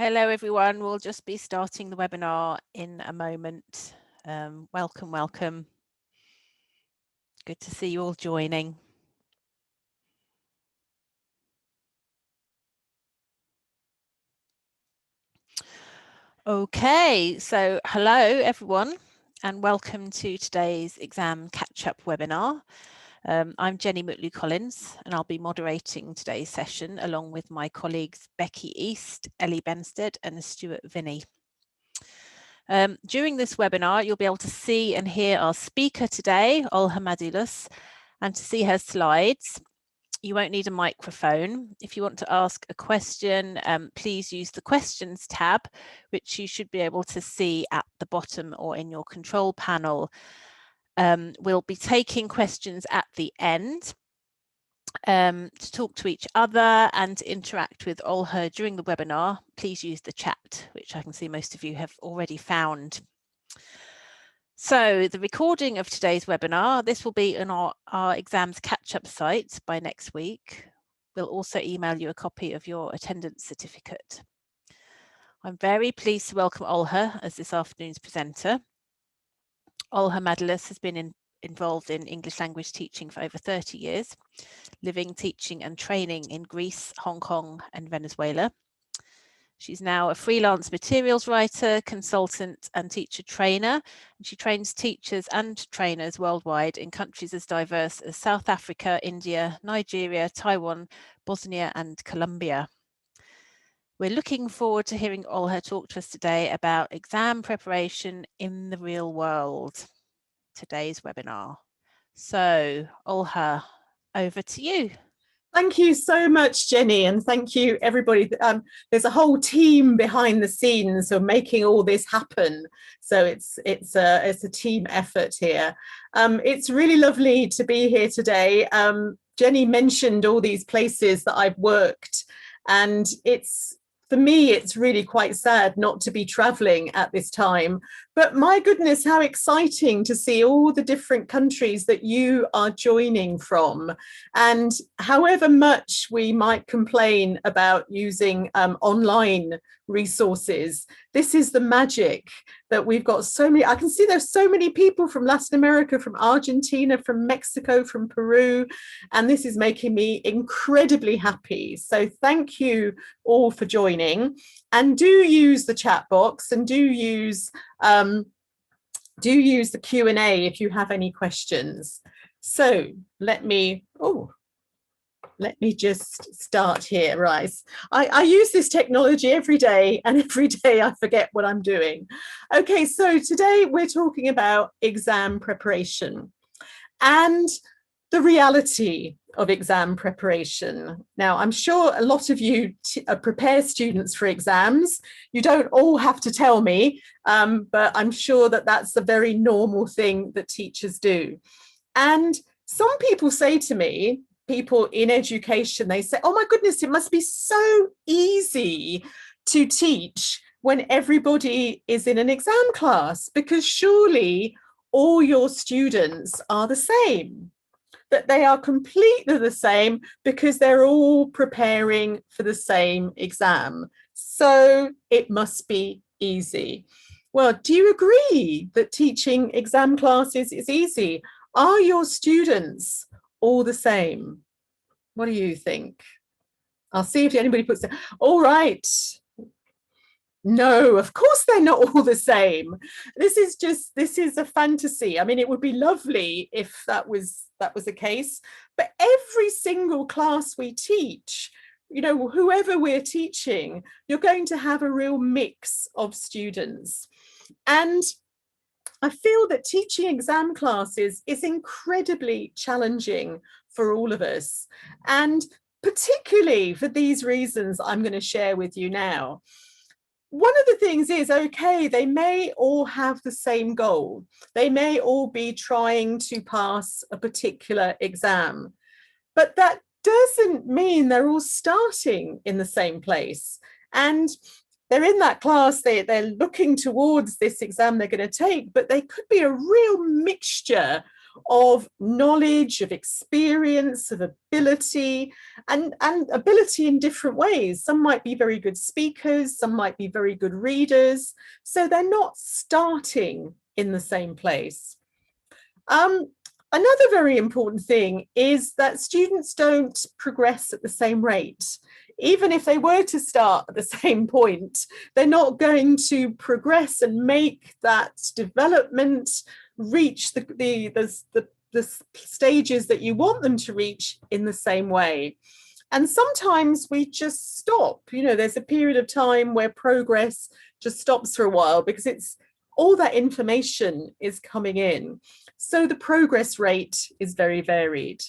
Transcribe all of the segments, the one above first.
Hello everyone, we'll just be starting the webinar in a moment. Welcome, welcome. Good to see you all joining. Okay, so hello everyone and welcome to today's exam catch-up webinar. I'm Jenny Mutley-Collins and I'll be moderating today's session along with my colleagues Becky East, Ellie Benstead and Stuart Vinney. During this webinar, you'll be able to see and hear our speaker today, Olha Madylus, and to see her slides. You won't need a microphone. If you want to ask a question, please use the questions tab, which you should be able to see at the bottom or in your control panel. We'll be taking questions at the end to talk to each other and to interact with Olha during the webinar. Please use the chat, which I can see most of you have already found. So the recording of today's webinar, this will be on our exams catch-up site by next week. We'll also email you a copy of your attendance certificate. I'm very pleased to welcome Olha as this afternoon's presenter. Olha Madylus has been involved in English language teaching for over 30 years, living, teaching and training in Greece, Hong Kong and Venezuela. She's now a freelance materials writer, consultant and teacher trainer. And she trains teachers and trainers worldwide in countries as diverse as South Africa, India, Nigeria, Taiwan, Bosnia and Colombia. We're looking forward to hearing Olha talk to us today about exam preparation in the real world, today's webinar. So Olha, over to you. Thank you so much, Jenny, and thank you, everybody. There's a whole team behind the scenes who are making all this happen. So it's a team effort here. It's really lovely to be here today. Jenny mentioned all these places that I've worked, and for me, it's really quite sad not to be traveling at this time. But my goodness, how exciting to see all the different countries that you are joining from. And however much we might complain about using online resources, this is the magic that we've got so many. I can see there's so many people from Latin America, from Argentina, from Mexico, from Peru, and this is making me incredibly happy. So thank you all for joining, and do use the chat box and do use the Q&A if you have any questions. So let me just start here, right? I use this technology every day, and every day I forget what I'm doing. Okay, so today we're talking about exam preparation and the reality of exam preparation. Now, I'm sure a lot of you prepare students for exams. You don't all have to tell me, but I'm sure that that's a very normal thing that teachers do. And some people say to me, people in education, they say, oh my goodness, it must be so easy to teach when everybody is in an exam class, because surely all your students are the same. That they are completely the same because they're all preparing for the same exam. So it must be easy. Well, do you agree that teaching exam classes is easy? Are your students all the same? What do you think? I'll see if anybody puts it. All right. No, of course they're not all the same. This is a fantasy. I mean, it would be lovely if that was the case, but every single class we teach, you know, whoever we're teaching, you're going to have a real mix of students. And I feel that teaching exam classes is incredibly challenging for all of us, and particularly for these reasons I'm going to share with you now. One of the things is, okay, they may all have the same goal. They may all be trying to pass a particular exam, but that doesn't mean they're all starting in the same place. And they're in that class, they're looking towards this exam they're going to take, but they could be a real mixture of knowledge, of experience, of ability, and ability in different ways. Some might be very good speakers, some might be very good readers. So they're not starting in the same place. Another very important thing is that students don't progress at the same rate. Even if they were to start at the same point, they're not going to progress and make that development reach the stages that you want them to reach in the same way. And sometimes we just stop. You know, there's a period of time where progress just stops for a while because it's all that information is coming in. So the progress rate is very varied.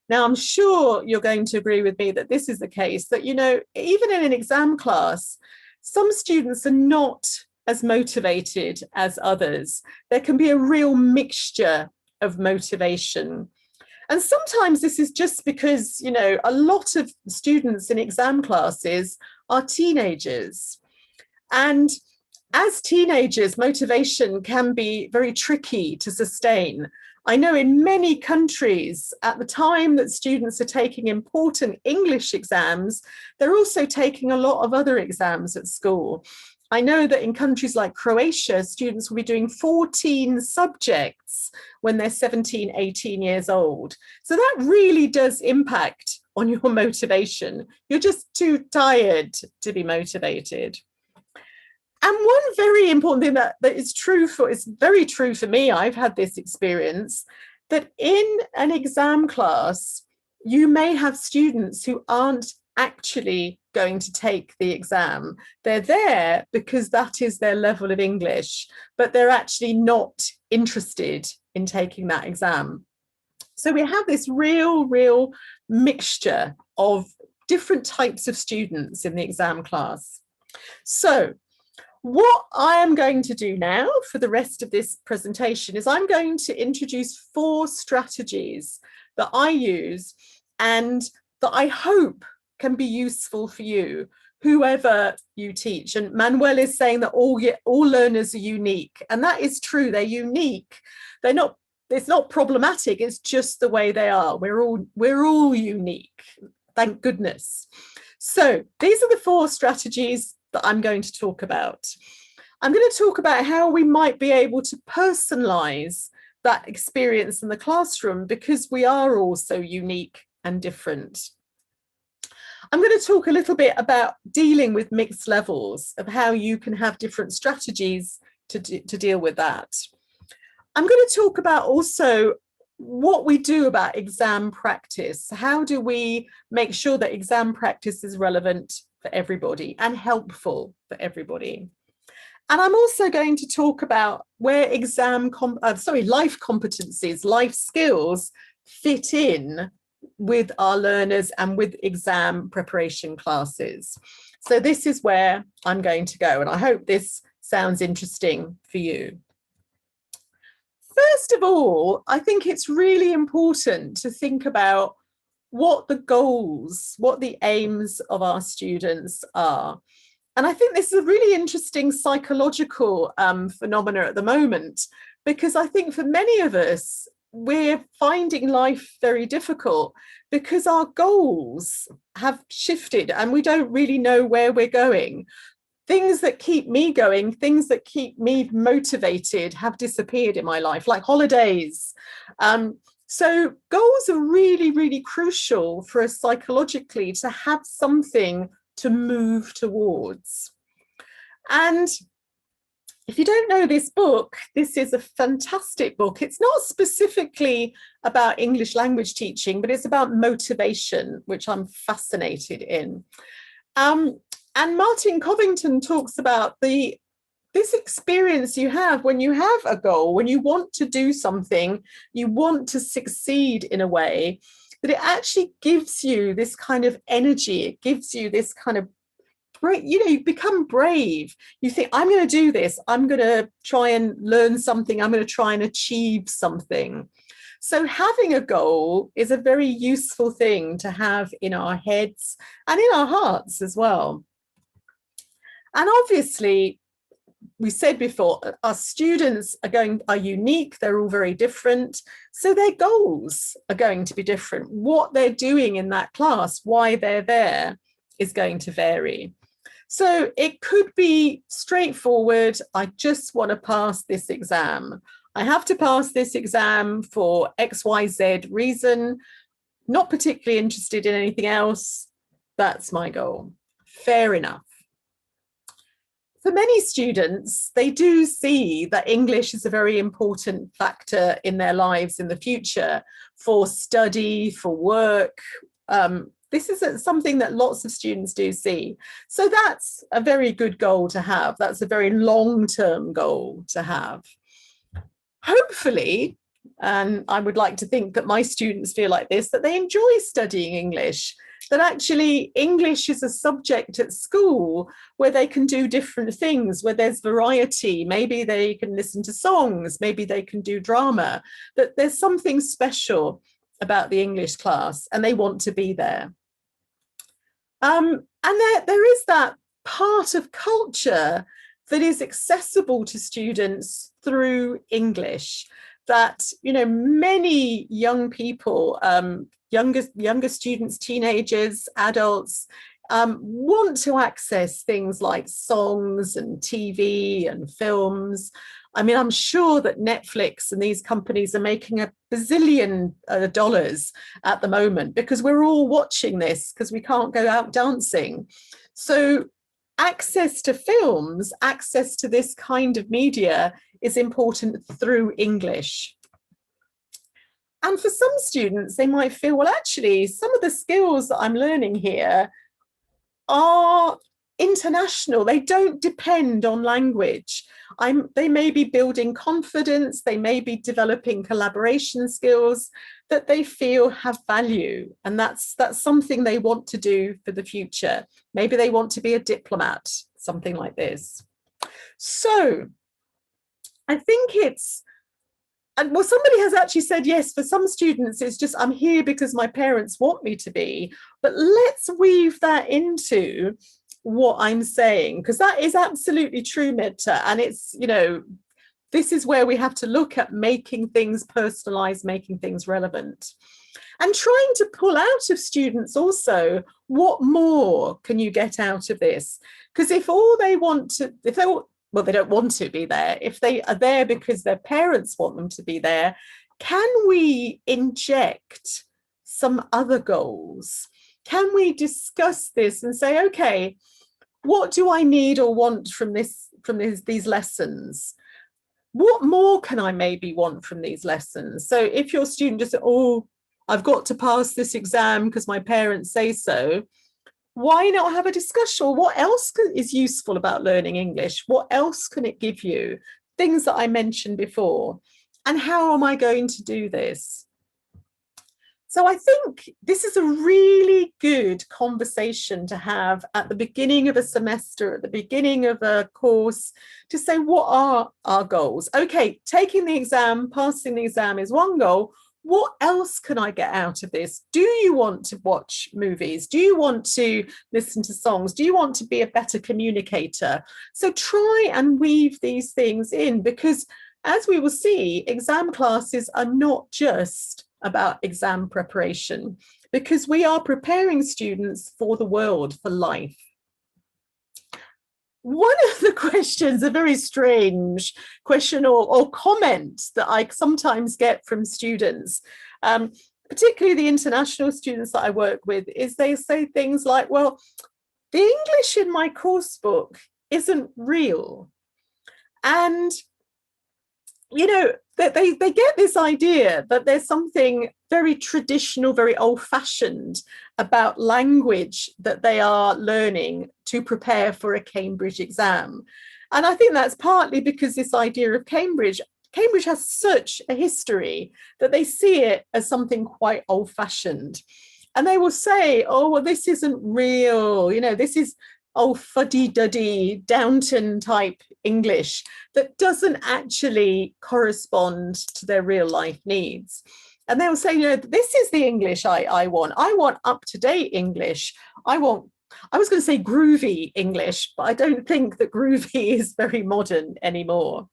Now, I'm sure you're going to agree with me that this is the case, that, you know, even in an exam class, some students are not as motivated as others. There can be a real mixture of motivation. And sometimes this is just because, you know, a lot of students in exam classes are teenagers. And as teenagers, motivation can be very tricky to sustain. I know in many countries, at the time that students are taking important English exams, they're also taking a lot of other exams at school. I know that in countries like Croatia, students will be doing 14 subjects when they're 17, 18 years old. So that really does impact on your motivation. You're just too tired to be motivated. And one very important thing that is true for, it's very true for me, I've had this experience, that in an exam class, you may have students who aren't actually going to take the exam. They're there because that is their level of English, but they're actually not interested in taking that exam. So we have this real mixture of different types of students in the exam class. So what I am going to do now for the rest of this presentation is I'm going to introduce 4 strategies that I use and that I hope can be useful for you, whoever you teach. And Manuel is saying that all learners are unique, and that is true. They're unique. They're not. It's not problematic. It's just the way they are. We're all unique. Thank goodness. So these are the 4 strategies that I'm going to talk about. I'm going to talk about how we might be able to personalize that experience in the classroom because we are all so unique and different. I'm going to talk a little bit about dealing with mixed levels, of how you can have different strategies to deal with that. I'm going to talk about also what we do about exam practice. How do we make sure that exam practice is relevant for everybody and helpful for everybody? And I'm also going to talk about where life competencies, life skills fit in with our learners and with exam preparation classes. So this is where I'm going to go, and I hope this sounds interesting for you. First of all, I think it's really important to think about what the goals, what the aims of our students are. And I think this is a really interesting psychological phenomena at the moment, because I think for many of us, we're finding life very difficult because our goals have shifted and we don't really know where we're going. Things that keep me going, things that keep me motivated have disappeared in my life, like holidays. So goals are really crucial for us psychologically to have something to move towards. And if you don't know this book, this is a fantastic book. It's not specifically about English language teaching, but it's about motivation, which I'm fascinated in. And Martin Covington talks about this experience you have when you have a goal, when you want to do something, you want to succeed in a way, that it actually gives you this kind of energy. It gives you this kind of, you become brave. You think, I'm going to do this. I'm going to try and learn something. I'm going to try and achieve something. So having a goal is a very useful thing to have in our heads and in our hearts as well. And obviously, we said before, our students are unique, they're all very different, so their goals are going to be different. What they're doing in that class, why they're there, is going to vary. So it could be straightforward, I just want to pass this exam. I have to pass this exam for XYZ reason, not particularly interested in anything else, that's my goal. Fair enough. For many students, they do see that English is a very important factor in their lives in the future for study, for work. This is something that lots of students do see. So that's a very good goal to have. That's a very long-term goal to have. Hopefully, and I would like to think that my students feel like this, that they enjoy studying English, that actually English is a subject at school where they can do different things, where there's variety. Maybe they can listen to songs, maybe they can do drama, that there's something special about the English class and they want to be there. And there is that part of culture that is accessible to students through English, that, you know, many young people, younger students, teenagers, adults, want to access things like songs and TV and films. I mean, I'm sure that Netflix and these companies are making a bazillion dollars at the moment because we're all watching this because we can't go out dancing. So access to films, access to this kind of media is important through English. And for some students, they might feel, well, actually, some of the skills that I'm learning here are international. They don't depend on language. They may be building confidence, they may be developing collaboration skills that they feel have value. And that's something they want to do for the future. Maybe they want to be a diplomat, something like this. So I think well, somebody has actually said, yes, for some students, it's just, I'm here because my parents want me to be. But let's weave that into what I'm saying, because that is absolutely true, Meta. And it's, you know, this is where we have to look at making things personalized, making things relevant. And trying to pull out of students also, what more can you get out of this? Because if all they want to, well, they don't want to be there, if they are there because their parents want them to be there, can we inject some other goals? Can we discuss this and say, okay, what do I need or want from these lessons? What more can I maybe want from these lessons? So if your student just, oh, I've got to pass this exam because my parents say so, why not have a discussion? What else is useful about learning English? What else can it give you? Things that I mentioned before. And how am I going to do this? So I think this is a really good conversation to have at the beginning of a semester, at the beginning of a course, to say, what are our goals? Okay, taking the exam, passing the exam is one goal. What else can I get out of this? Do you want to watch movies? Do you want to listen to songs? Do you want to be a better communicator? So try and weave these things in, because as we will see, exam classes are not just about exam preparation, because we are preparing students for the world, for life. One of the questions, a very strange question or comment that I sometimes get from students, particularly the international students that I work with, is they say things like, well, the English in my course book isn't real. And, you know, they get this idea that there's something very traditional, very old-fashioned about language that they are learning to prepare for a Cambridge exam. And I think that's partly because this idea of Cambridge has such a history that they see it as something quite old-fashioned. And they will say, oh, well, this isn't real, you know, this is old fuddy-duddy Downton type English that doesn't actually correspond to their real life needs. And they'll say, you know, this is the English I want. I want up-to-date English. I want I was going to say groovy English, but I don't think that groovy is very modern anymore.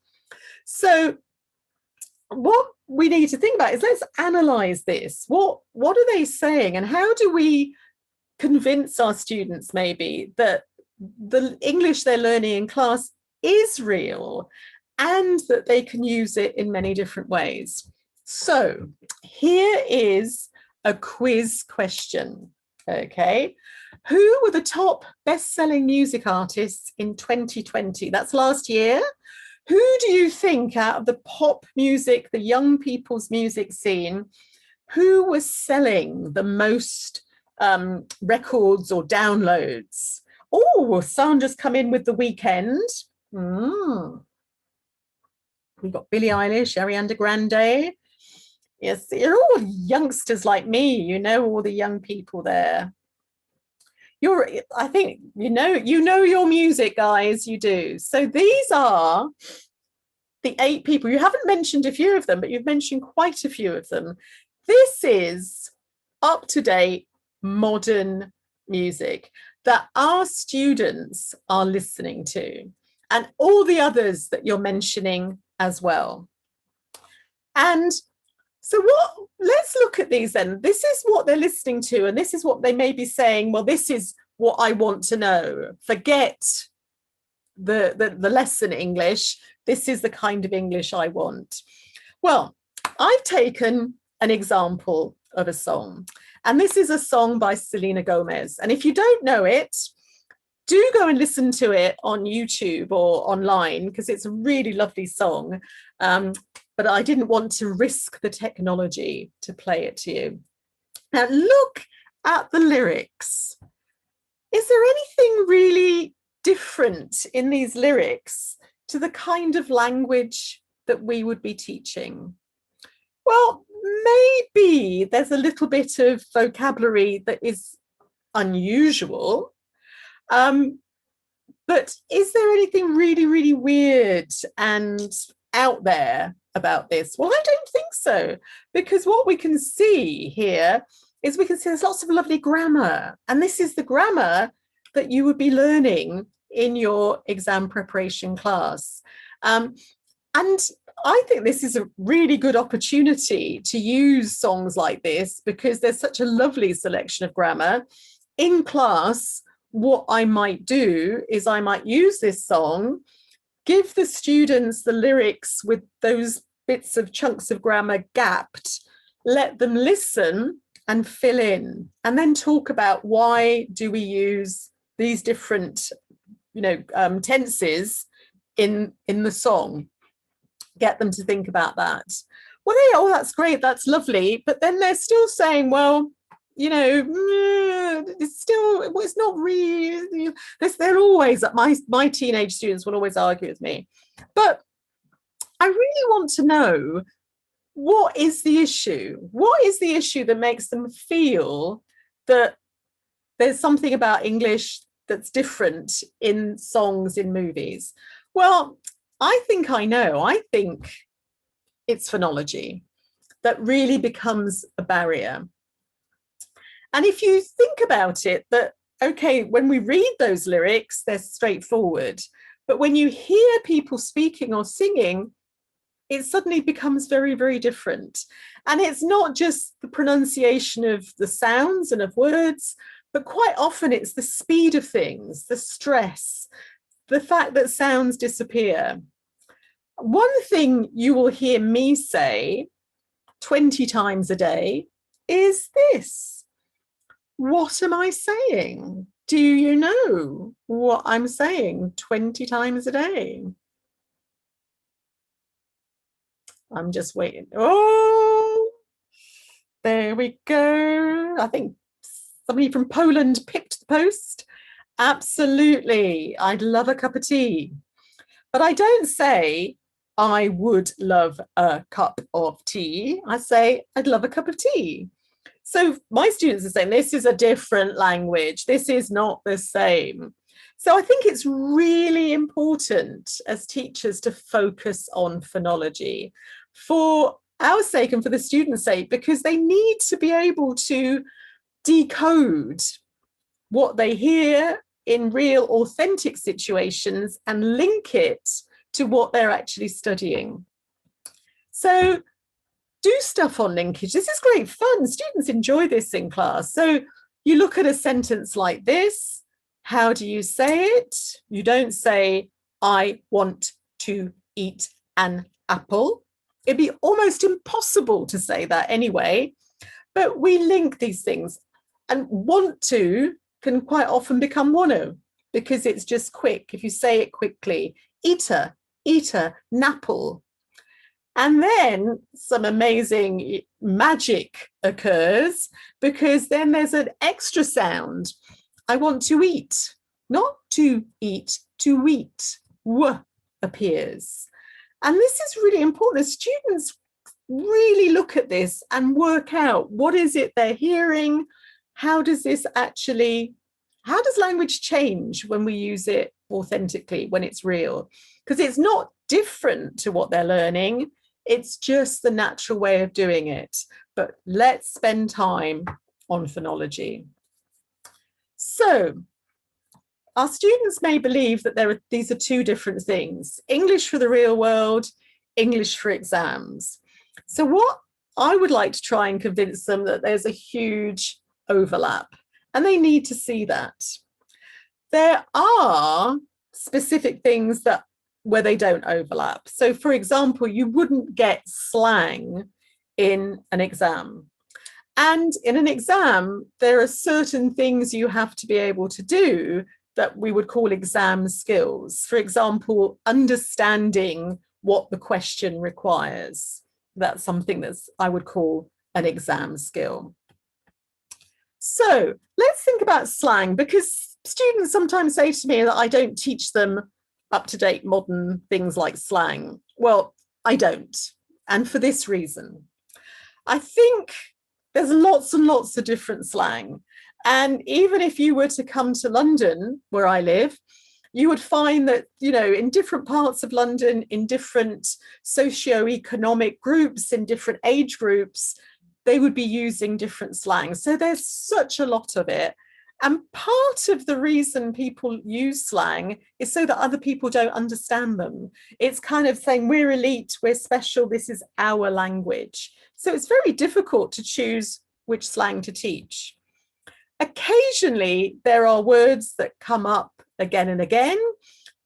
So what we need to think about is, let's analyze this. What are they saying, and how do we convince our students maybe that the English they're learning in class is real and that they can use it in many different ways? So here is a quiz question. Okay, who were the top best-selling music artists in 2020? That's last year. Who do you think, out of the pop music, the young people's music scene, who was selling the most records or downloads? Oh, Sandra's come in with The Weeknd. We've got Billie Eilish, Ariana Grande. Yes, you're all youngsters like me. You know all the young people there. I think you know your music, guys. You do. So these are the 8 people. You haven't mentioned a few of them, but you've mentioned quite a few of them. This is up-to-date modern music that our students are listening to, and all the others that you're mentioning as well. And so let's look at these then. This is what they're listening to, and this is what they may be saying, well, this is what I want to know. Forget the lesson English. This is the kind of English I want. Well, I've taken an example of a song, and this is a song by Selena Gomez. And if you don't know it, do go and listen to it on YouTube or online, because it's a really lovely song. But I didn't want to risk the technology to play it to you. Now look at the lyrics. Is there anything really different in these lyrics to the kind of language that we would be teaching? Well, maybe there's a little bit of vocabulary that is unusual. But is there anything really, really weird and out there about this? Well, I don't think so, because what we can see here is we can see there's lots of lovely grammar, and this is the grammar that you would be learning in your exam preparation class. And I think this is a really good opportunity to use songs like this, because there's such a lovely selection of grammar. In class, what I might do is I might use this song, give the students the lyrics with those bits of chunks of grammar gapped, let them listen and fill in, and then talk about why do we use these different tenses in the song. Get them to think about that. Well, oh, that's great, that's lovely, but then they're still saying, well, it's not really. They're always, my teenage students will always argue with me, but I really want to know, what is the issue? What is the issue that makes them feel that there's something about English that's different in songs, in movies? Well, I think I know. I think it's phonology that really becomes a barrier. And if you think about it, that, okay, when we read those lyrics, they're straightforward, but when you hear people speaking or singing, it suddenly becomes very, very different. And it's not just the pronunciation of the sounds and of words, but quite often it's the speed of things, the stress, the fact that sounds disappear. One thing you will hear me say 20 times a day is this: what am I saying? Do you know what I'm saying 20 times a day? I'm just waiting. Oh, there we go. I think somebody from Poland picked the post. Absolutely. I'd love a cup of tea. But I don't say I would love a cup of tea. I say I'd love a cup of tea. So my students are saying this is a different language. This is not the same. So I think it's really important as teachers to focus on phonology for our sake and for the students' sake, because they need to be able to decode what they hear in real authentic situations and link it to what they're actually studying. So do stuff on linkage. This is great fun. Students enjoy this in class. So you look at a sentence like this. How do you say it? You don't say, I want to eat an apple. It'd be almost impossible to say that anyway, but we link these things, and want to can quite often become wanna, because it's just quick. If you say it quickly, eater, napple. And then some amazing magic occurs, because then there's an extra sound. I want to eat, not to eat, to eat. W appears. And this is really important. The students really look at this and work out, what is it they're hearing? How does language change when we use it authentically, when it's real? Because it's not different to what they're learning. It's just the natural way of doing it. But let's spend time on phonology. So our students may believe that these are two different things: English for the real world, English for exams. So what I would like to try and convince them that there's a huge overlap, and they need to see that. There are specific things where they don't overlap. So for example, you wouldn't get slang in an exam. And in an exam, there are certain things you have to be able to do that we would call exam skills. For example, understanding what the question requires. That's something I would call an exam skill. So let's think about slang, because students sometimes say to me that I don't teach them up-to-date modern things like slang. Well, I don't. And for this reason, I think there's lots and lots of different slang. And even if you were to come to London, where I live, you would find that, in different parts of London, in different socio-economic groups, in different age groups, they would be using different slang. So there's such a lot of it. And part of the reason people use slang is so that other people don't understand them. It's kind of saying, we're elite, we're special, this is our language. So it's very difficult to choose which slang to teach. Occasionally, there are words that come up again and again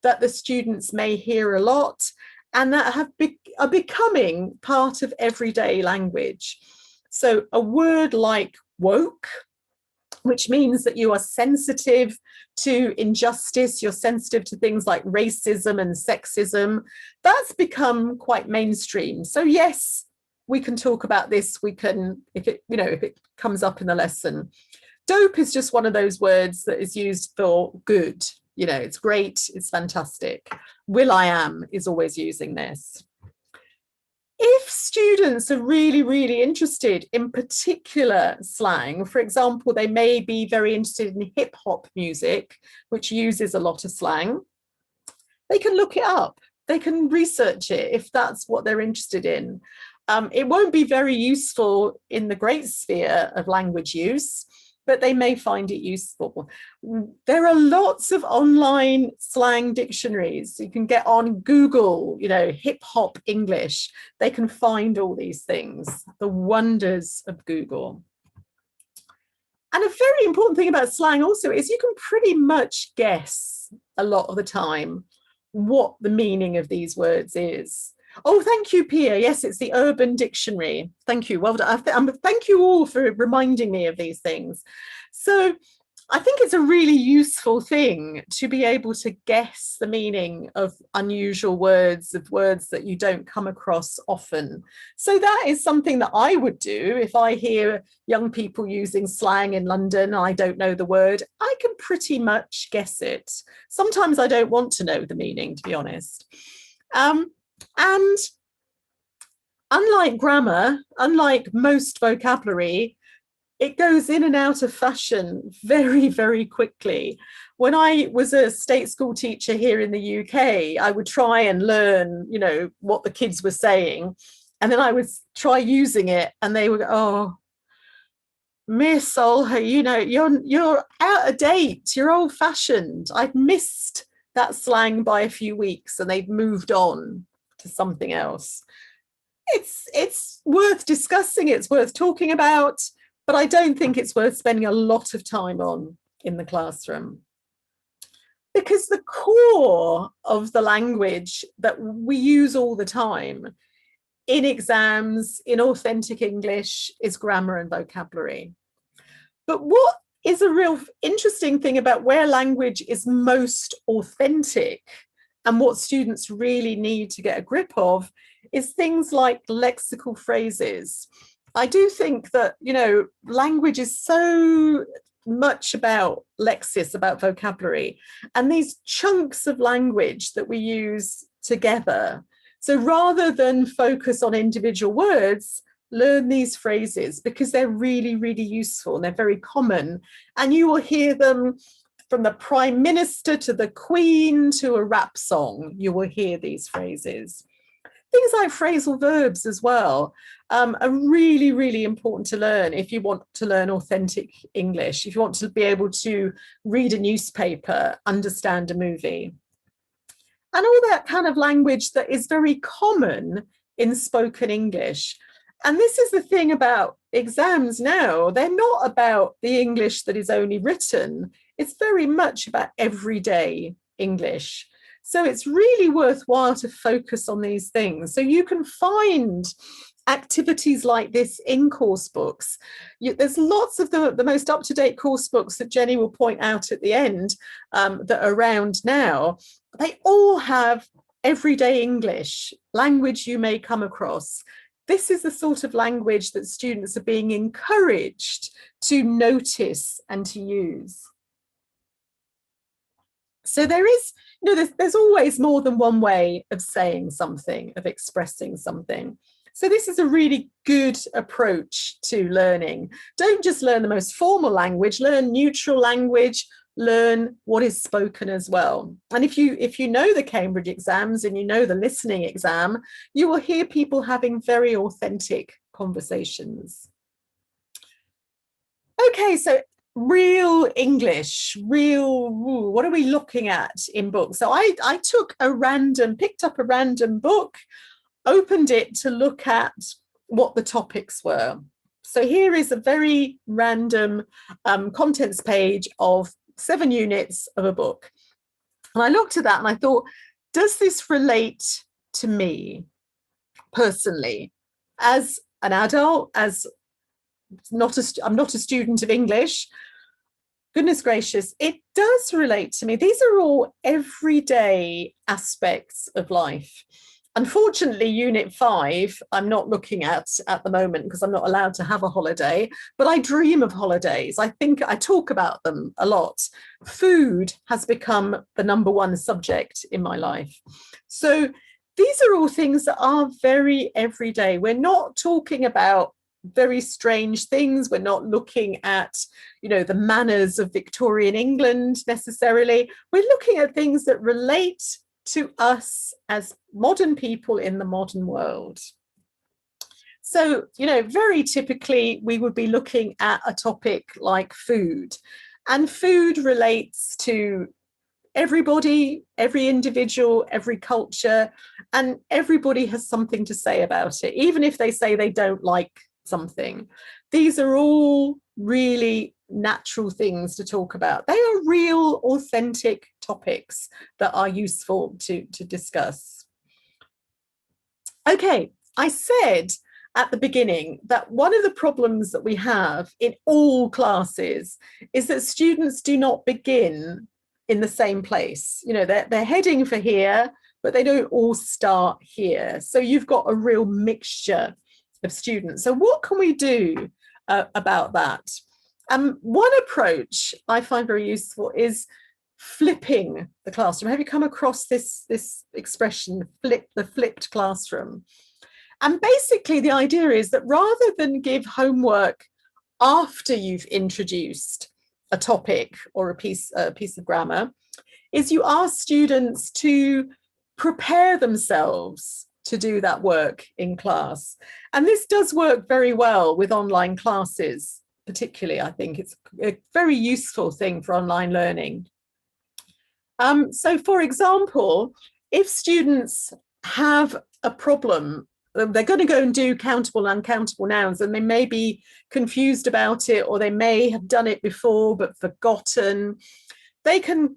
that the students may hear a lot, and that are becoming part of everyday language. So a word like woke, which means that you are sensitive to injustice, you're sensitive to things like racism and sexism, that's become quite mainstream. So yes, we can talk about this, if it comes up in the lesson. Dope is just one of those words that is used for good. It's great, it's fantastic. Will.i.am is always using this. If students are really, really interested in particular slang, for example, they may be very interested in hip hop music, which uses a lot of slang, they can look it up. They can research it if that's what they're interested in. It won't be very useful in the great sphere of language use, but they may find it useful. There are lots of online slang dictionaries. You can get on Google, hip hop English. They can find all these things, the wonders of Google. And a very important thing about slang also is you can pretty much guess a lot of the time what the meaning of these words is. Oh, thank you, Pia. Yes, it's the Urban Dictionary. Thank you. Well done. Thank you all for reminding me of these things. So I think it's a really useful thing to be able to guess the meaning of unusual words, of words that you don't come across often. So that is something that I would do if I hear young people using slang in London and I don't know the word. I can pretty much guess it. Sometimes I don't want to know the meaning, to be honest. And unlike grammar, unlike most vocabulary, it goes in and out of fashion very, very quickly. When I was a state school teacher here in the UK, I would try and learn, what the kids were saying. And then I would try using it and they would go, oh, Miss Olha, you know, you're out of date, you're old-fashioned. I've missed that slang by a few weeks and they've moved on to something else. It's worth discussing, it's worth talking about, but I don't think it's worth spending a lot of time on in the classroom. Because the core of the language that we use all the time in exams, in authentic English, is grammar and vocabulary. But what is a real interesting thing about where language is most authentic and what students really need to get a grip of is things like lexical phrases. I do think that, you know, language is so much about lexis, about vocabulary, and these chunks of language that we use together. So rather than focus on individual words, learn these phrases because they're really, really useful and they're very common. And you will hear them from the Prime Minister to the Queen to a rap song. You will hear these phrases. Things like phrasal verbs as well are really, really important to learn if you want to learn authentic English, if you want to be able to read a newspaper, understand a movie. And all that kind of language that is very common in spoken English. And this is the thing about exams now. They're not about the English that is only written. It's very much about everyday English. So it's really worthwhile to focus on these things. So you can find activities like this in course books. There's lots of the most up-to-date course books that Jenny will point out at the end that are around now. They all have everyday English, language you may come across. This is the sort of language that students are being encouraged to notice and to use. So there is, you know, there's always more than one way of saying something, of expressing something. So this is a really good approach to learning. Don't just learn the most formal language, learn neutral language, learn what is spoken as well. And if you know the Cambridge exams and you know the listening exam, you will hear people having very authentic conversations. Okay, so real English, what are we looking at in books? So I picked up a random book, opened it to look at what the topics were. So here is a very random contents page of 7 units of a book. And I looked at that and I thought, does this relate to me personally as an adult, as I'm not a student of English? Goodness gracious, it does relate to me. These are all everyday aspects of life. Unfortunately, Unit 5, I'm not looking at the moment because I'm not allowed to have a holiday, but I dream of holidays. I think I talk about them a lot. Food has become the #1 subject in my life. So these are all things that are very everyday. We're not talking about very strange things. We're not looking at, you know, the manners of Victorian England necessarily. We're looking at things that relate to us as modern people in the modern world. So, you know, very typically we would be looking at a topic like food, and food relates to everybody, every individual, every culture, and everybody has something to say about it, even if they say they don't like something. These are all really natural things to talk about. They are real, authentic topics that are useful to discuss. Okay, I said at the beginning that one of the problems that we have in all classes is that students do not begin in the same place. You know, they're heading for here, but they don't all start here. So you've got a real mixture of students. So what can we do about that? One approach I find very useful is flipping the classroom. Have you come across this expression, the flipped classroom? And basically the idea is that rather than give homework after you've introduced a topic or a piece of grammar, is you ask students to prepare themselves to do that work in class. And this does work very well with online classes particularly. I think it's a very useful thing for online learning. So, for example, if students have a problem, they're going to go and do countable and uncountable nouns, and they may be confused about it, or they may have done it before but forgotten. They can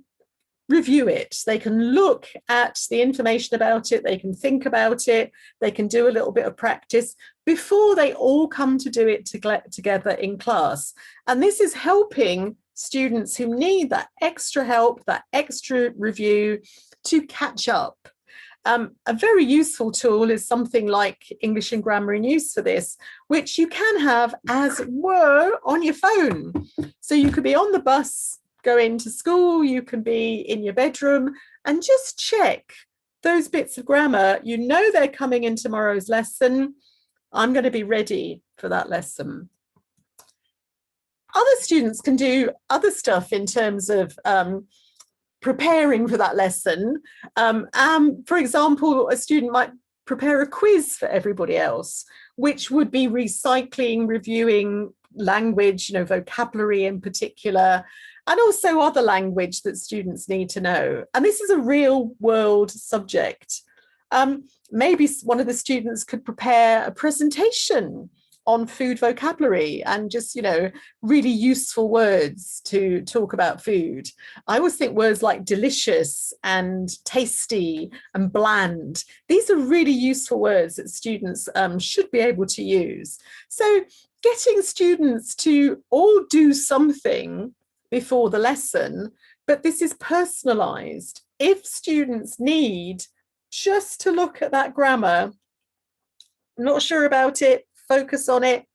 review it. They can look at the information about it. They can think about it. They can do a little bit of practice before they all come to do it together in class. And this is helping students who need that extra help, that extra review, to catch up. A very useful tool is something like English and Grammar in Use for this, which you can have as were on your phone. So you could be on the bus going to school, you can be in your bedroom, and just check those bits of grammar. You know they're coming in tomorrow's lesson. I'm going to be ready for that lesson. Other students can do other stuff in terms of preparing for that lesson. For example, a student might prepare a quiz for everybody else, which would be recycling, reviewing language, vocabulary in particular, and also other language that students need to know. And this is a real world subject. Maybe one of the students could prepare a presentation on food vocabulary and just, really useful words to talk about food. I always think words like delicious and tasty and bland. These are really useful words that students should be able to use. So getting students to all do something before the lesson, but this is personalized. If students need just to look at that grammar, not sure about it, focus on it,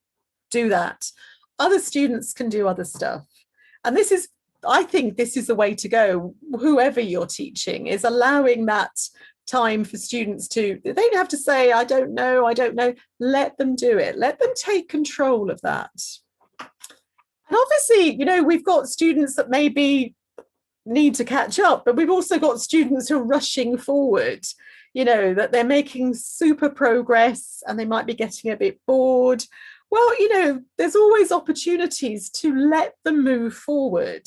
do that. Other students can do other stuff. And I think this is the way to go, whoever you're teaching, is allowing that time for students to, they don't have to say, I don't know. Let them do it. Let them take control of that. And obviously, we've got students that maybe need to catch up, but we've also got students who are rushing forward, that they're making super progress and they might be getting a bit bored. Well, there's always opportunities to let them move forward.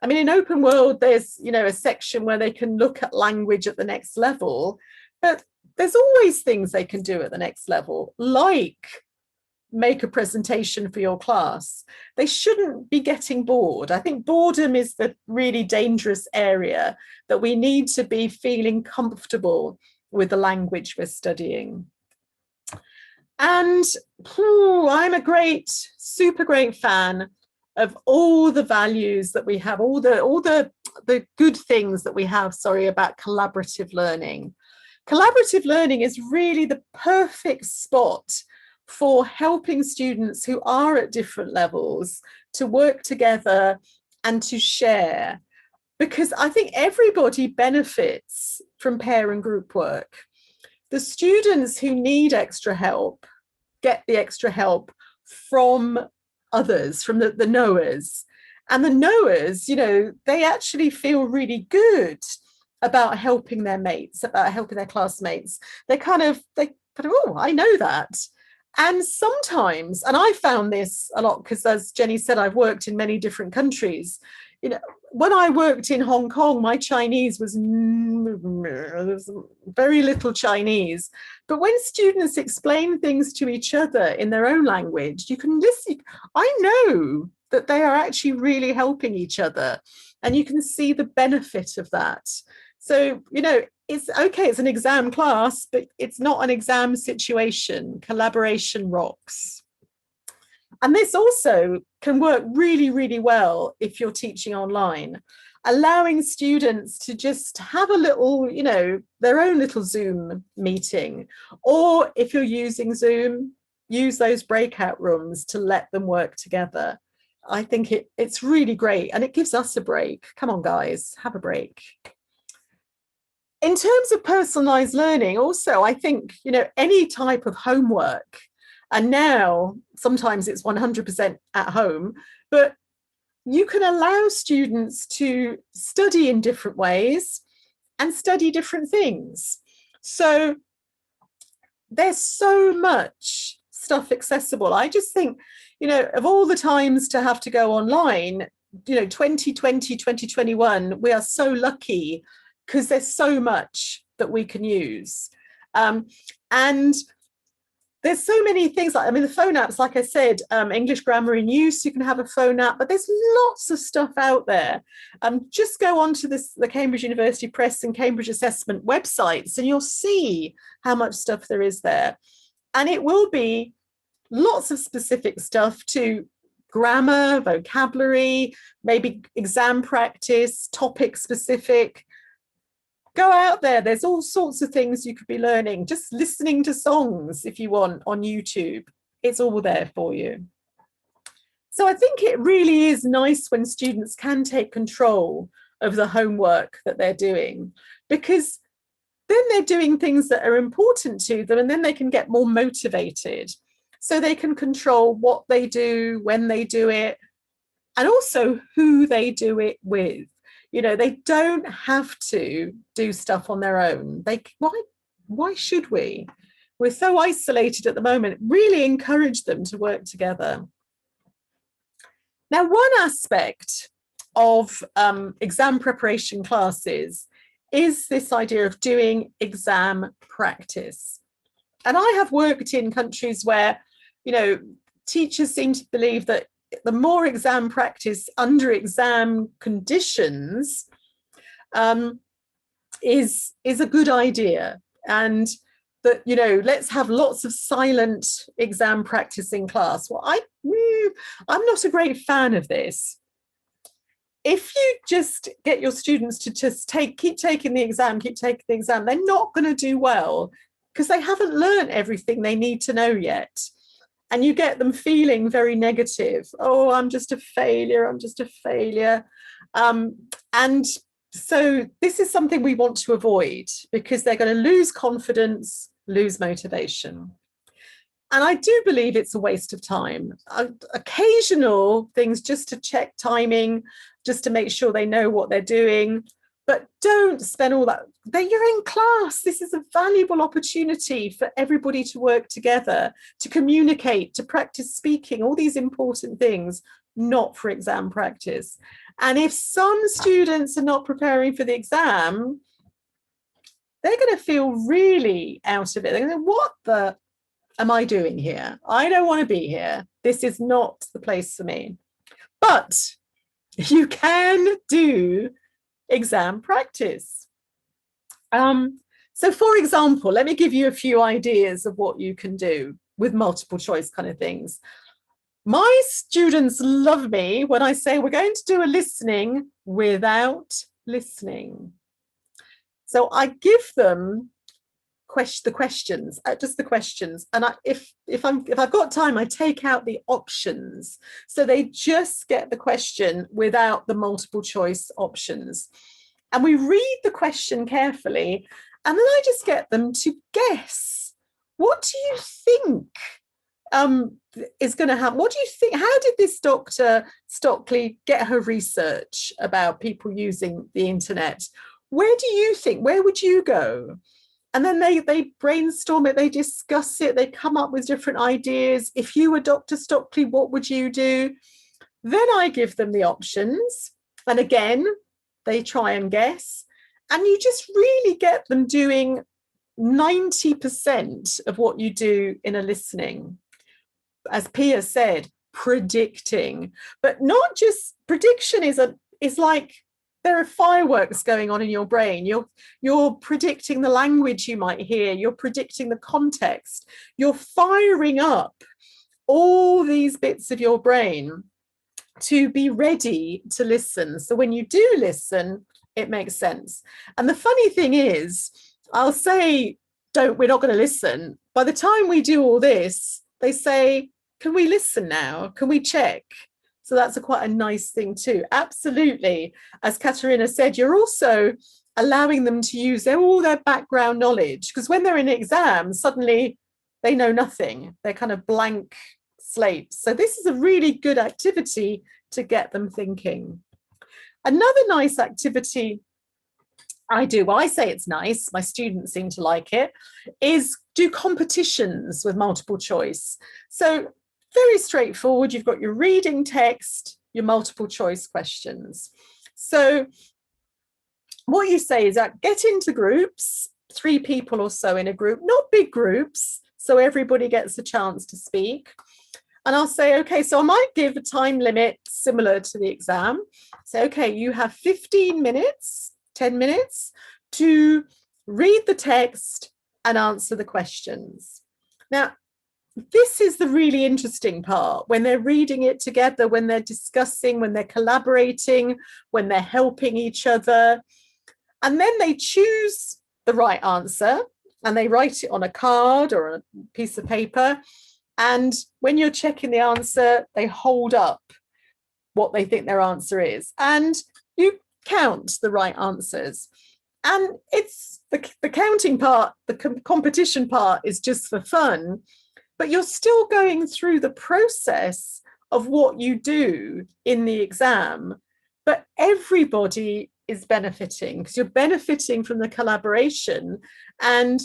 I mean, in Open World, there's, a section where they can look at language at the next level, but there's always things they can do at the next level, like make a presentation for your class. They shouldn't be getting bored. I think boredom is the really dangerous area, that we need to be feeling comfortable with the language we're studying. And I'm a super great fan of all the values that we have, all the good things that we have, about collaborative learning. Collaborative learning is really the perfect spot for helping students who are at different levels to work together and to share, because I think everybody benefits from pair and group work. The students who need extra help get the extra help from others, from the knowers. And the knowers, they actually feel really good about helping their mates, about helping their classmates. They kind of, oh, I know that. And sometimes, and I found this a lot because, as Jenny said, I've worked in many different countries. When I worked in Hong Kong, my Chinese was very little Chinese. But when students explain things to each other in their own language, you can listen. I know that they are actually really helping each other, and you can see the benefit of that. So, it's okay, it's an exam class, but it's not an exam situation. Collaboration rocks. And this also can work really, really well if you're teaching online, allowing students to just have a little, their own little Zoom meeting. Or if you're using Zoom, use those breakout rooms to let them work together. I think it's really great, and it gives us a break. Come on, guys, have a break. In terms of personalized learning, also, I think, any type of homework, and now sometimes it's 100% at home, but you can allow students to study in different ways and study different things. So there's so much stuff accessible. I just think you know, of all the times to have to go online, you know, 2020, 2021, we are so lucky because there's so much that we can use. And there's so many things, like, I mean, the phone apps, like I said, English Grammar in Use, you can have a phone app, but there's lots of stuff out there. Just go on to the Cambridge University Press and Cambridge Assessment websites, and you'll see how much stuff there is there. And it will be lots of specific stuff to grammar, vocabulary, maybe exam practice, topic specific. Go out there. There's all sorts of things you could be learning. Just listening to songs, if you want, on YouTube. It's all there for you. So I think it really is nice when students can take control of the homework that they're doing, because then they're doing things that are important to them, and then they can get more motivated. So they can control what they do, when they do it, and also who they do it with. You know, they don't have to do stuff on their own. Why should we? We're so isolated at the moment. Really encourage them to work together. Now, one aspect of exam preparation classes is this idea of doing exam practice. And I have worked in countries where, you know, teachers seem to believe that the more exam practice under exam conditions is a good idea, and that, you know, let's have lots of silent exam practice in class. Well, I'm not a great fan of this. If you just get your students to just keep taking the exam, they're not going to do well, because they haven't learned everything they need to know yet. And you get them feeling very negative. Oh, I'm just a failure. And so this is something we want to avoid, because they're going to lose confidence, lose motivation. And I do believe it's a waste of time. Occasional things just to check timing, just to make sure they know what they're doing. But don't spend all that. You're in class. This is a valuable opportunity for everybody to work together, to communicate, to practice speaking, all these important things, not for exam practice. And if some students are not preparing for the exam, they're going to feel really out of it. They're going to say, what the am I doing here? I don't want to be here. This is not the place for me. But you can do exam practice. So for example, let me give you a few ideas of what you can do with multiple choice kind of things. My students love me when I say we're going to do a listening without listening. So I give them the questions, just the questions, and if I've got time, I take out the options, so they just get the question without the multiple choice options. And we read the question carefully, and then I just get them to guess. What do you think is going to happen? What do you think? How did this Dr. Stockley get her research about people using the internet? Where do you think? Where would you go? And then they brainstorm it, they discuss it, they come up with different ideas. If you were Dr. Stockley, what would you do? Then I give them the options. And again, they try and guess. And you just really get them doing 90% of what you do in a listening. As Pia said, predicting. But not just prediction is like, there are fireworks going on in your brain. You're predicting the language you might hear. You're predicting the context. You're firing up all these bits of your brain to be ready to listen. So when you do listen, it makes sense. And the funny thing is, I'll say, we're not going to listen. By the time we do all this, they say, can we listen now? Can we check? So that's quite a nice thing too. Absolutely. As Katerina said, you're also allowing them to use all their background knowledge, because when they're in exams, suddenly they know nothing. They're kind of blank slates. So this is a really good activity to get them thinking. Another nice activity I do, well, I say it's nice, my students seem to like it, is do competitions with multiple choice. So very straightforward. You've got your reading text, your multiple choice questions. So what you say is that get into groups, 3 people or so in a group, not big groups, so everybody gets a chance to speak. And I'll say, okay, so I might give a time limit similar to the exam. So, okay, you have 15 minutes, 10 minutes to read the text and answer the questions. Now, this is the really interesting part, when they're reading it together, when they're discussing, when they're collaborating, when they're helping each other. And then they choose the right answer and they write it on a card or a piece of paper. And when you're checking the answer, they hold up what they think their answer is. And you count the right answers. And it's the counting part, the competition part is just for fun, but you're still going through the process of what you do in the exam. But everybody is benefiting because you're benefiting from the collaboration and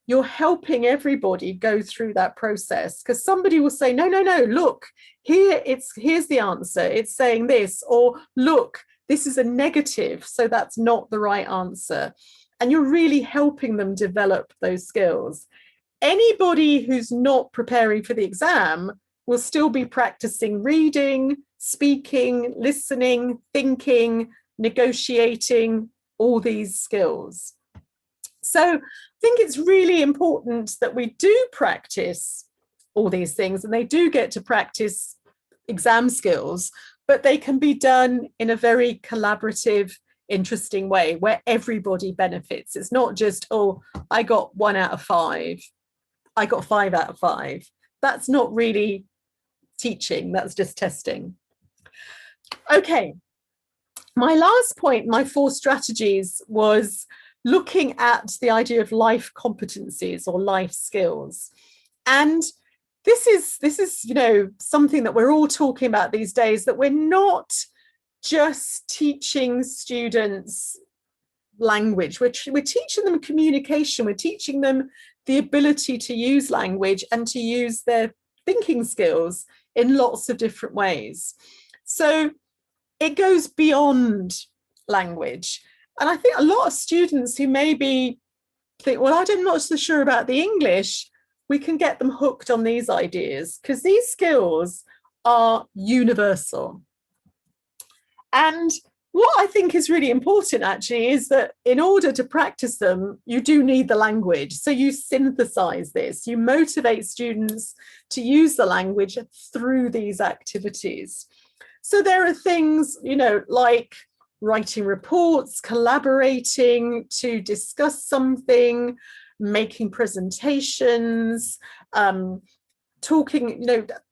you're helping everybody go through that process, because somebody will say, no, look, here's the answer. It's saying this, or look, this is a negative, so that's not the right answer. And you're really helping them develop those skills. Anybody who's not preparing for the exam will still be practicing reading, speaking, listening, thinking, negotiating, all these skills. So I think it's really important that we do practice all these things, and they do get to practice exam skills, but they can be done in a very collaborative, interesting way where everybody benefits. It's not just, oh, I got 1 out of 5. I got 5 out of 5. That's not really teaching, that's just testing. Okay, my last point, my 4 strategies, was looking at the idea of life competencies or life skills. And this is something that we're all talking about these days, that we're not just teaching students language, we're teaching them communication, we're teaching them the ability to use language and to use their thinking skills in lots of different ways. So it goes beyond language. And I think a lot of students who maybe think, well, I'm not so sure about the English, we can get them hooked on these ideas, because these skills are universal. And what I think is really important, actually, is that in order to practice them, you do need the language. So you synthesize this, you motivate students to use the language through these activities. So there are things, like writing reports, collaborating to discuss something, making presentations, talking,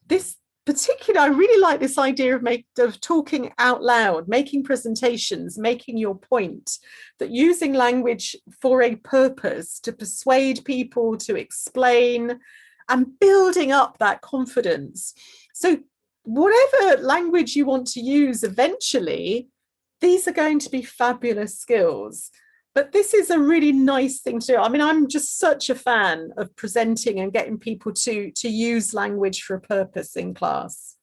this particular, I really like this idea of talking out loud, making presentations, making your point, that using language for a purpose, to persuade people, to explain, and building up that confidence. So whatever language you want to use eventually, these are going to be fabulous skills. But this is a really nice thing to do. I mean, I'm just such a fan of presenting and getting people to use language for a purpose in class.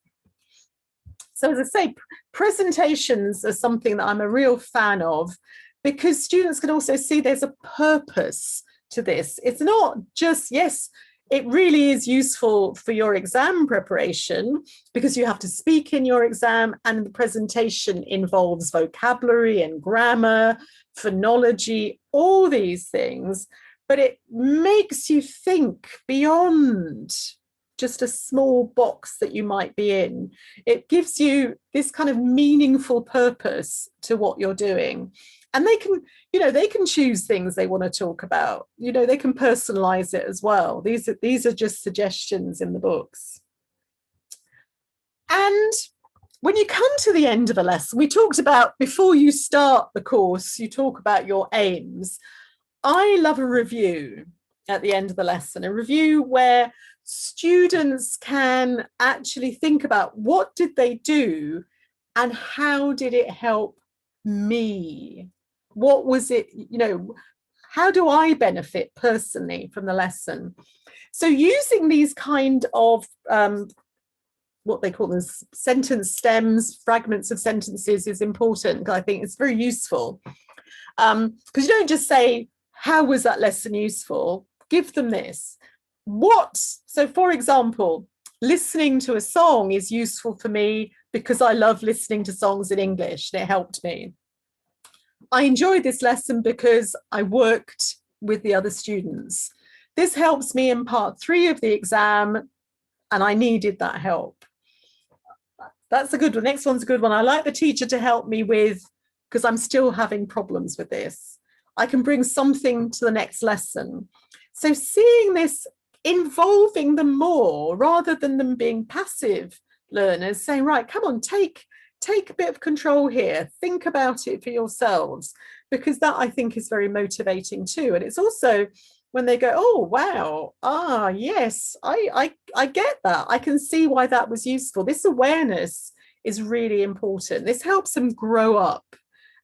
So as I say, presentations are something that I'm a real fan of, because students can also see there's a purpose to this. It's not just, yes, it really is useful for your exam preparation, because you have to speak in your exam, and the presentation involves vocabulary and grammar, phonology, all these things, but it makes you think beyond just a small box that you might be in. It gives you this kind of meaningful purpose to what you're doing. And they can choose things they want to talk about. They can personalize it as well. These are just suggestions in the books. And when you come to the end of a lesson, we talked about, before you start the course, you talk about your aims. I love a review at the end of the lesson, a review where students can actually think about, what did they do and how did it help me? What was it, how do I benefit personally from the lesson? So using these kind of what they call them sentence stems, fragments of sentences is important. I think it's very useful. Because you don't just say, how was that lesson useful? Give them this. What? So for example, listening to a song is useful for me because I love listening to songs in English and it helped me. I enjoyed this lesson because I worked with the other students. This helps me in part 3 of the exam and I needed that help. That's a good one. Next one's a good one. I like the teacher to help me with, because I'm still having problems with this. I can bring something to the next lesson. So seeing this, involving them more rather than them being passive learners, saying, right, come on, take a bit of control here. Think about it for yourselves, because that I think is very motivating too. And it's also when they go, oh, wow, yes, I get that. I can see why that was useful. This awareness is really important. This helps them grow up.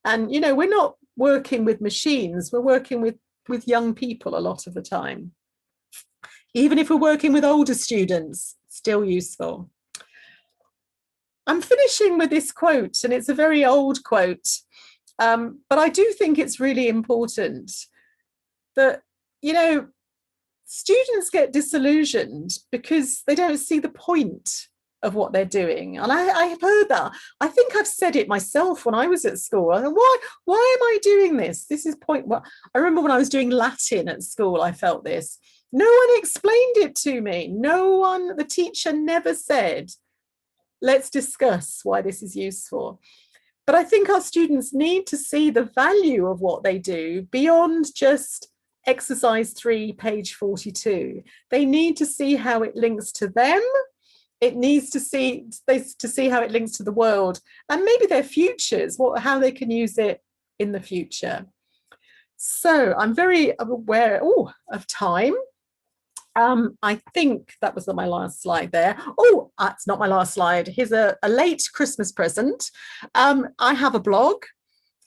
And, you know, we're not working with machines. We're working with young people a lot of the time. Even if we're working with older students, still useful. I'm finishing with this quote, and it's a very old quote, but I do think it's really important that, you know, students get disillusioned because they don't see the point of what they're doing. And I have heard that. I think I've said it myself when I was at school. I thought, why am I doing this? This is point. Well, I remember when I was doing Latin at school, I felt this. No one explained it to me. No one, the teacher never said, let's discuss why this is useful. But I think our students need to see the value of what they do beyond just exercise 3, page 42. They need to see how it links to them. It needs to see how it links to the world and maybe their futures, how they can use it in the future. So I'm very aware of time. I think that was my last slide there. Oh, it's not my last slide. Here's a late Christmas present. I have a blog.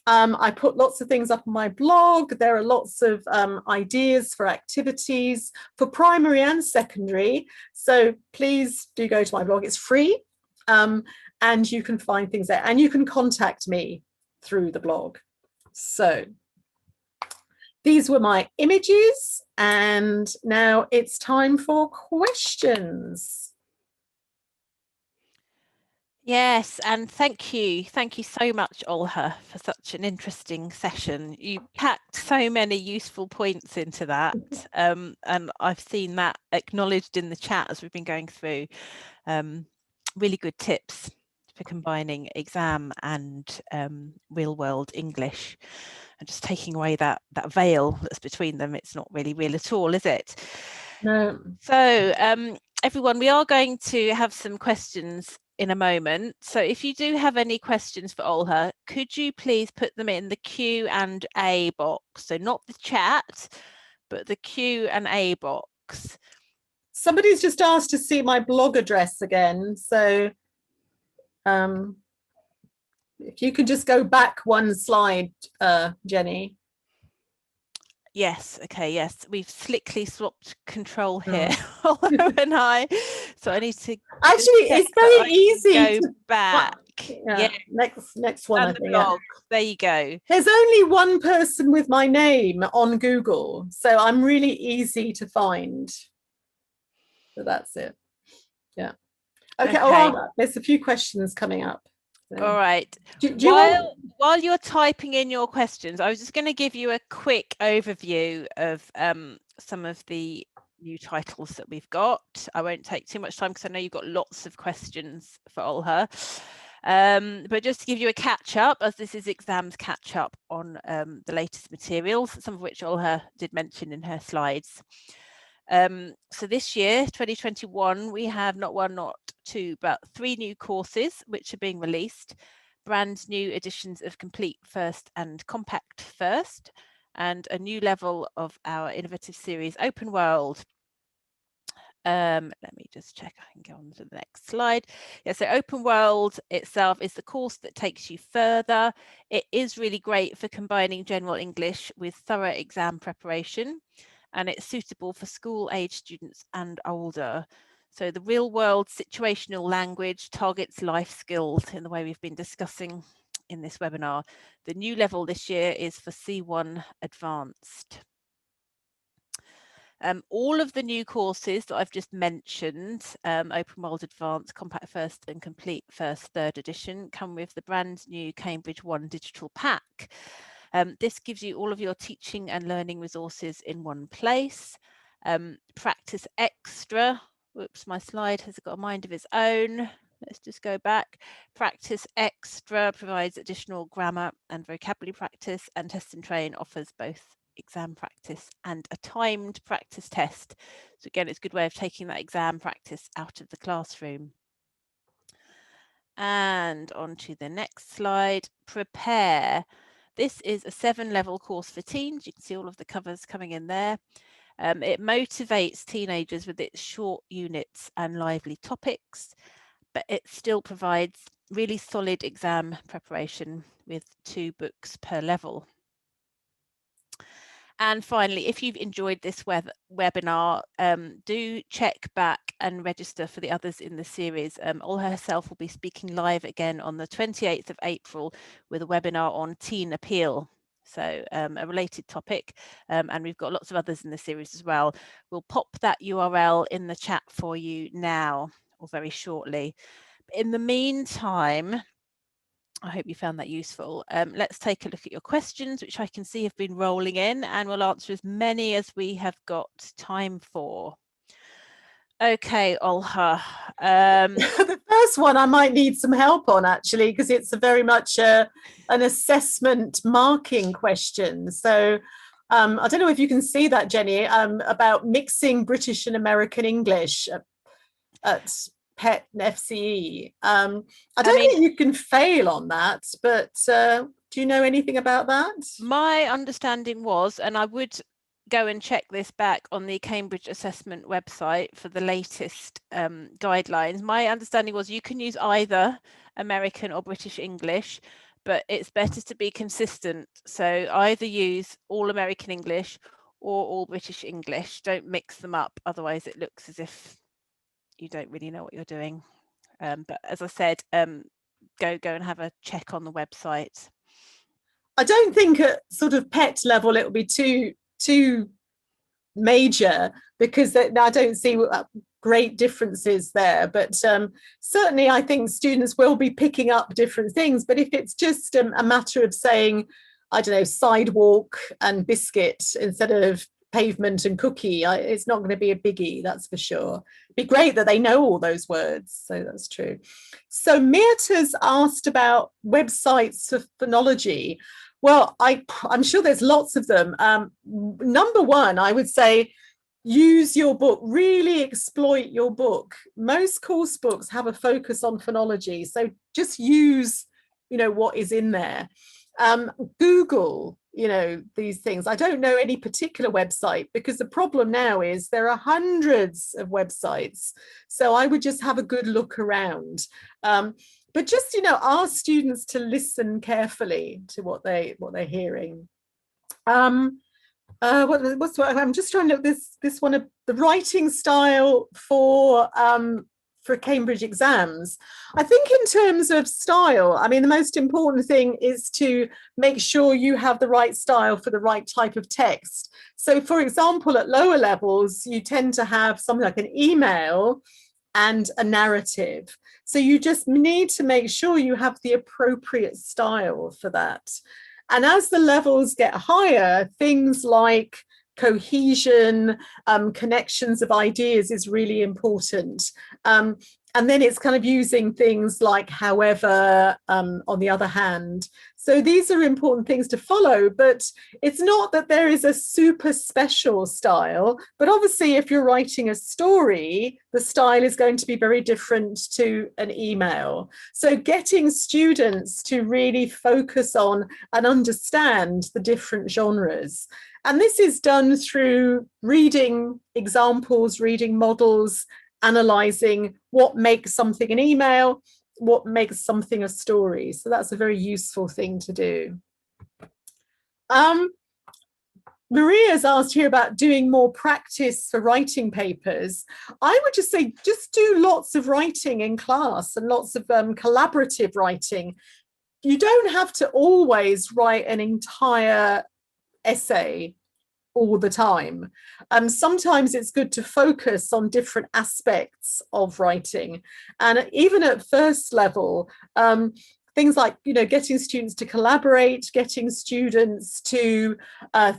I put lots of things up on my blog. There are lots of ideas for activities for primary and secondary. So please do go to my blog. It's free, and you can find things there. And you can contact me through the blog. So these were my images, and now it's time for questions. Yes, and thank you so much, Olha, for such an interesting session. You packed so many useful points into that, and I've seen that acknowledged in the chat as we've been going through. Really good tips for combining exam and real-world English, and just taking away that veil that's between them. It's not really real at all, is it? No. So everyone, we are going to have some questions in a moment. So if you do have any questions for Olha, could you please put them in the Q&A box? So not the chat, but the Q&A box. Somebody's just asked to see my blog address again. So if you could just go back one slide, Jenny. Yes, okay, yes. We've slickly swapped control here, Olha and I. So I need to actually it's very easy to go back. Yeah. Next one, and I the think. blog. Yeah. There you go. There's only one person with my name on Google, so I'm really easy to find. So that's it. Yeah. Okay. Oh, there's a few questions coming up. So. All right. While you're typing in your questions, I was just going to give you a quick overview of some of the new titles that we've got. I won't take too much time because I know you've got lots of questions for Olha. But just to give you a catch up, as this is exams catch up on the latest materials, some of which Olha did mention in her slides. So this year, 2021, we have not one, not two, but 3 new courses which are being released. Brand new editions of Complete First and Compact First, and a new level of our innovative series, Open World. Let me just check, I can go on to the next slide. Yeah, so Open World itself is the course that takes you further. It is really great for combining general English with thorough exam preparation, and it's suitable for school-age students and older. So the real world situational language targets life skills in the way we've been discussing in this webinar. The new level this year is for C1 Advanced. All of the new courses that I've just mentioned, Open World Advanced, Compact First and Complete First, Third Edition, come with the brand new Cambridge One digital pack. This gives you all of your teaching and learning resources in one place. Practice Extra, whoops, my slide has got a mind of its own. Let's just go back. Practice Extra provides additional grammar and vocabulary practice, and Test and Train offers both exam practice and a timed practice test. So again, it's a good way of taking that exam practice out of the classroom. And on to the next slide, Prepare. This is a 7-level course for teens. You can see all of the covers coming in there. It motivates teenagers with its short units and lively topics, but it still provides really solid exam preparation with 2 books per level. And finally, if you've enjoyed this webinar, do check back and register for the others in the series. Olha herself will be speaking live again on the 28th of April with a webinar on teen appeal. So a related topic, and we've got lots of others in the series as well. We'll pop that URL in the chat for you now or very shortly. In the meantime, I hope you found that useful. Let's take a look at your questions, which I can see have been rolling in, and we'll answer as many as we have got time for. Okay, Olha. The first one I might need some help on, actually, because it's a very much an assessment marking question. So I don't know if you can see that, Jenny, about mixing British and American English at PET and FCE. I don't think you can fail on that, but do you know anything about that? My understanding was, and I would go and check this back on the Cambridge Assessment website for the latest guidelines. My understanding was you can use either American or British English, but it's better to be consistent. So either use all American English or all British English. Don't mix them up, otherwise it looks as if you don't really know what you're doing. But as I said, go and have a check on the website. I don't think at sort of PET level it will be too major, because I don't see great differences there, but certainly I think students will be picking up different things. But if it's just a matter of saying, I don't know, sidewalk and biscuit instead of pavement and cookie, it's not going to be a biggie, that's for sure. It'd be great that they know all those words, so that's true. So Mirta's asked about websites for phonology. Well, I'm sure there's lots of them. Number one, I would say, use your book, really exploit your book. Most course books have a focus on phonology, so just use, what is in there. Google, these things. I don't know any particular website, because the problem now is there are hundreds of websites. So I would just have a good look around. But just, ask students to listen carefully to what they're hearing. I'm just trying to look this one, the writing style for Cambridge exams. I think in terms of style, I mean, the most important thing is to make sure you have the right style for the right type of text. So, for example, at lower levels, you tend to have something like an email and a narrative. So you just need to make sure you have the appropriate style for that. And as the levels get higher, things like cohesion, connections of ideas is really important. And then it's kind of using things like however, on the other hand. So these are important things to follow, but it's not that there is a super special style, but obviously if you're writing a story, the style is going to be very different to an email. So getting students to really focus on and understand the different genres. And this is done through reading examples, reading models, analysing what makes something an email, what makes something a story. So that's a very useful thing to do. Maria's asked here about doing more practice for writing papers. I would just say, just do lots of writing in class and lots of collaborative writing. You don't have to always write an entire essay all the time. Sometimes it's good to focus on different aspects of writing. And even at first level, things like, getting students to collaborate, getting students to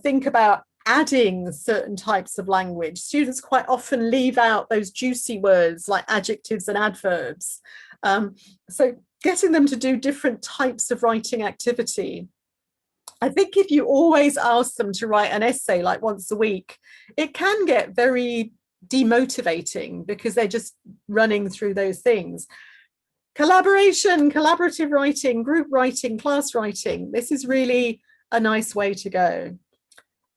think about adding certain types of language. Students quite often leave out those juicy words like adjectives and adverbs. So getting them to do different types of writing activity. I think if you always ask them to write an essay like once a week, it can get very demotivating because they're just running through those things. Collaboration, collaborative writing, group writing, class writing. This is really a nice way to go.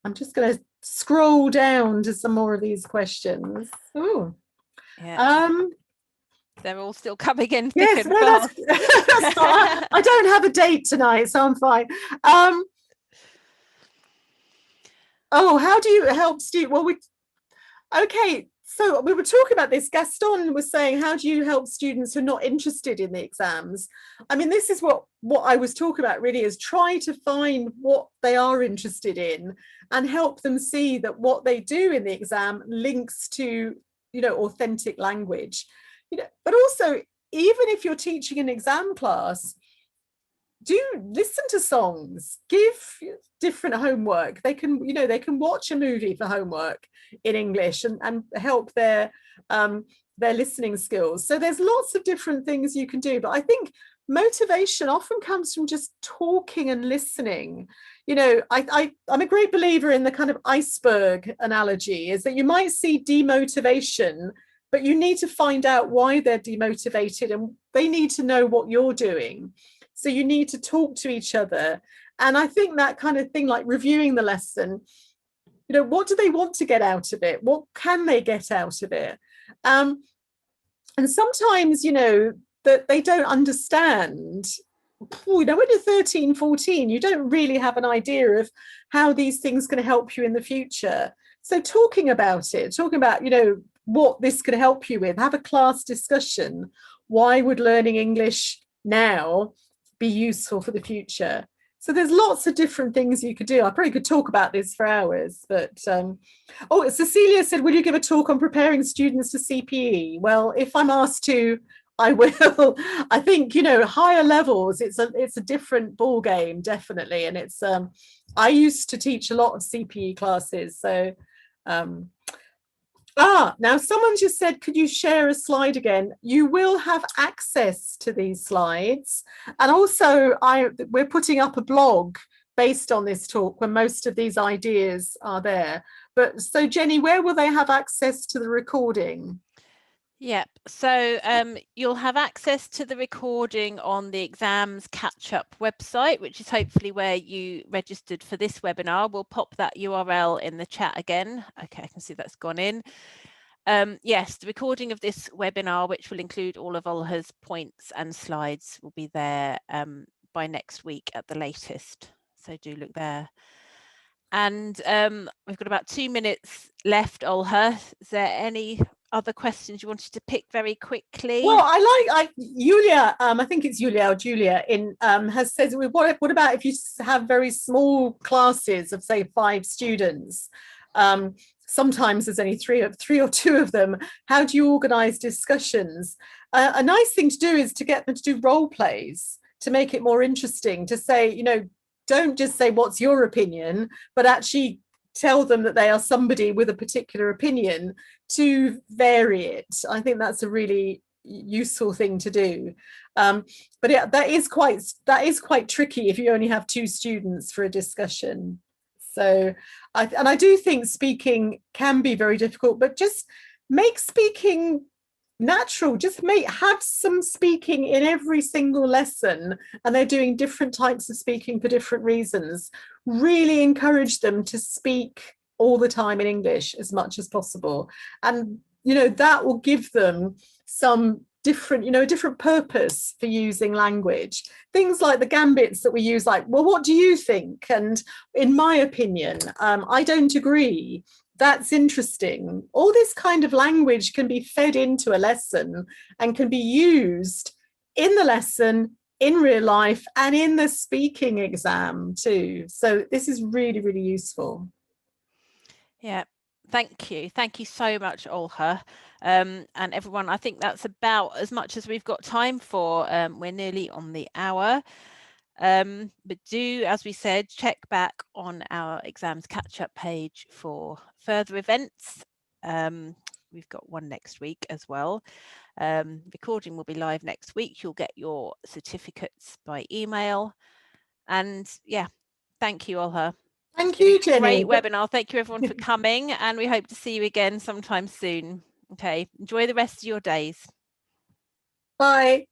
I'm just going to scroll down to some more of these questions. Oh, yeah. They're all still coming in thick yes, and no, fast. that's not, I don't have a date tonight, so I'm fine. Oh, how do you help students? Well, okay, so we were talking about this. Gaston was saying, how do you help students who are not interested in the exams? I mean, this is what I was talking about really, is try to find what they are interested in and help them see that what they do in the exam links to, authentic language. But also, even if you're teaching an exam class, do listen to songs, give different homework. They can watch a movie for homework in English and help their listening skills. So there's lots of different things you can do, but I think motivation often comes from just talking and listening. I'm a great believer in the kind of iceberg analogy, is that you might see demotivation, but you need to find out why they're demotivated, and they need to know what you're doing. So you need to talk to each other. And I think that kind of thing, like reviewing the lesson, what do they want to get out of it? What can they get out of it? And sometimes, that they don't understand. When you're 13, 14, you don't really have an idea of how these things can help you in the future. So talking about it, what this can help you with, have a class discussion. Why would learning English now be useful for the future? So there's lots of different things you could do. I probably could talk about this for hours, but Cecilia said, will you give a talk on preparing students for CPE? Well, if I'm asked to, I will. I think, higher levels, it's a different ball game, definitely. And it's I used to teach a lot of CPE classes. So now someone just said, could you share a slide again? You will have access to these slides. And also we're putting up a blog based on this talk where most of these ideas are there. But so Jenny, where will they have access to the recording? Yep, so you'll have access to the recording on the exams catch-up website, which is hopefully where you registered for this webinar. We'll pop that URL in the chat again. Okay, I can see that's gone in. Yes, the recording of this webinar, which will include all of Olha's points and slides, will be there by next week at the latest. So do look there. And we've got about 2 minutes left, Olha. Is there any other questions you wanted to pick very quickly? Well, Julia, I think it's Julia or Julia has said, what about if you have very small classes of, say, 5 students? Sometimes there's only three or two of them. How do you organize discussions? A nice thing to do is to get them to do role plays to make it more interesting, to say, don't just say what's your opinion, but actually tell them that they are somebody with a particular opinion, to vary it. I think that's a really useful thing to do. But yeah, that is quite tricky if you only have 2 students for a discussion. So I do think speaking can be very difficult, but just make speaking natural. Just have some speaking in every single lesson, and they're doing different types of speaking for different reasons. Really encourage them to speak all the time in English as much as possible, and that will give them some different, a different purpose for using language. Things like the gambits that we use, like, well, what do you think? And in my opinion, I don't agree. That's interesting. All this kind of language can be fed into a lesson and can be used in the lesson, in real life, and in the speaking exam too. So this is really, really useful. Yeah, thank you. Thank you so much, Olha. And everyone, I think that's about as much as we've got time for. We're nearly on the hour. But do, as we said, check back on our exams catch-up page for further events. We've got one next week as well. Recording will be live next week. You'll get your certificates by email. And yeah, thank you, Olha. Thank you, Jenny. Jenny. Great webinar. Thank you everyone for coming, and we hope to see you again sometime soon. Okay, enjoy the rest of your days. Bye.